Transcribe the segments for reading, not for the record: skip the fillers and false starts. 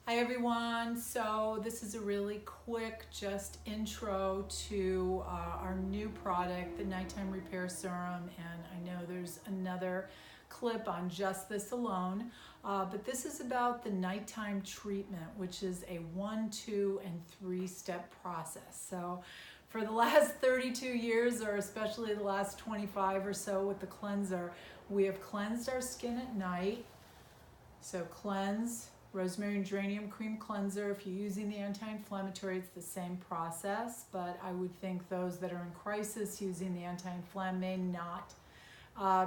Hi everyone, so this is a really quick just intro to our new product, the Nighttime Repair Serum, and I know there's another clip on just this alone, but this is about the nighttime treatment, which is a 1, 2, and 3-step process. So for the last 32 years, or especially the last 25 or so with the cleanser, we have cleansed our skin at night. So cleanse, Rosemary and Geranium cream cleanser. If you're using the anti-inflammatory, it's the same process, but I would think those that are in crisis using the anti-inflammatory may not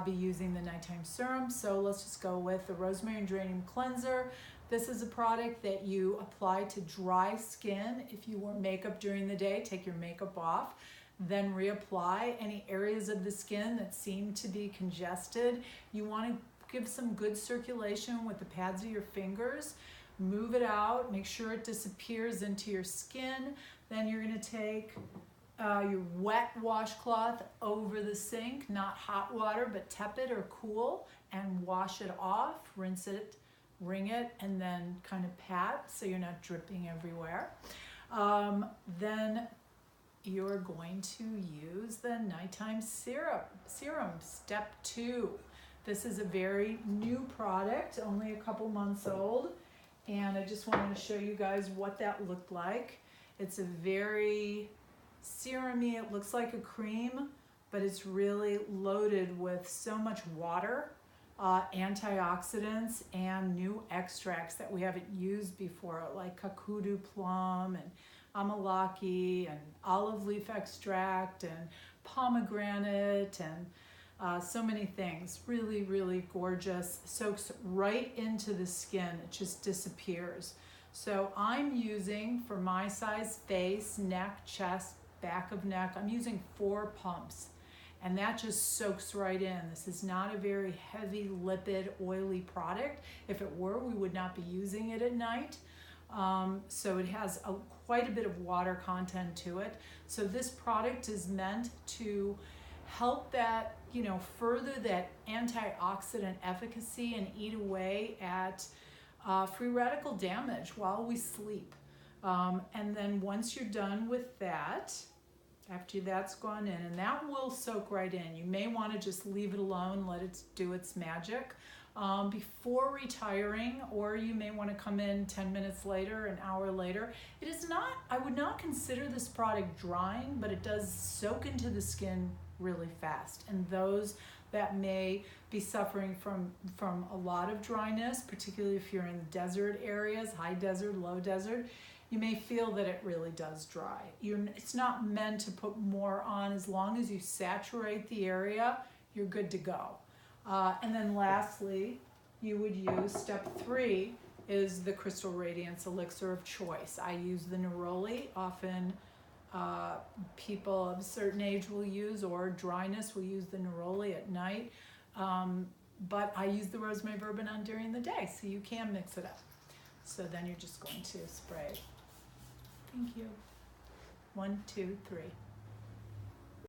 be using the nighttime serum. So let's just go with the Rosemary and Geranium cleanser. This is a product that you apply to dry skin. If you wear makeup during the day, take your makeup off, then reapply. Any areas of the skin that seem to be congested, you want to give some good circulation with the pads of your fingers. Move it out, make sure it disappears into your skin. Then you're going to take your wet washcloth over the sink, not hot water, but tepid or cool, and wash it off, rinse it, wring it, and then kind of pat so you're not dripping everywhere. Then you're going to use the nighttime serum, step 2. This is a very new product, only a couple months old, and I just wanted to show you guys what that looked like. It's a very serum-y, it looks like a cream, but it's really loaded with so much water, antioxidants, and new extracts that we haven't used before, like kakudu plum and amalaki and olive leaf extract and pomegranate and so many things. Really, really gorgeous. Soaks right into the skin. It just disappears. So I'm using, for my size face, neck, chest, back of neck, I'm using 4 pumps. And that just soaks right in. This is not a very heavy, lipid, oily product. If it were, we would not be using it at night. So it has quite a bit of water content to it. So this product is meant to help that, further that antioxidant efficacy and eat away at free radical damage while we sleep. And then once you're done with that, after that's gone in, and that will soak right in. You may want to just leave it alone, let it do its magic before retiring, or you may want to come in 10 minutes later, an hour later. It is not, I would not consider this product drying, but it does soak into the skin really fast. And those that may be suffering from a lot of dryness, particularly if you're in desert areas, high desert, low desert, you may feel that it really does dry. It's not meant to put more on. As long as you saturate the area, you're good to go. And then lastly, you would use step 3 is the Crystal Radiance Elixir of choice. I use the neroli, often people of a certain age will use, or dryness will use the neroli at night. But I use the rosemary verbenone during the day, so you can mix it up. So then you're just going to spray. Thank you. 1, 2, 3.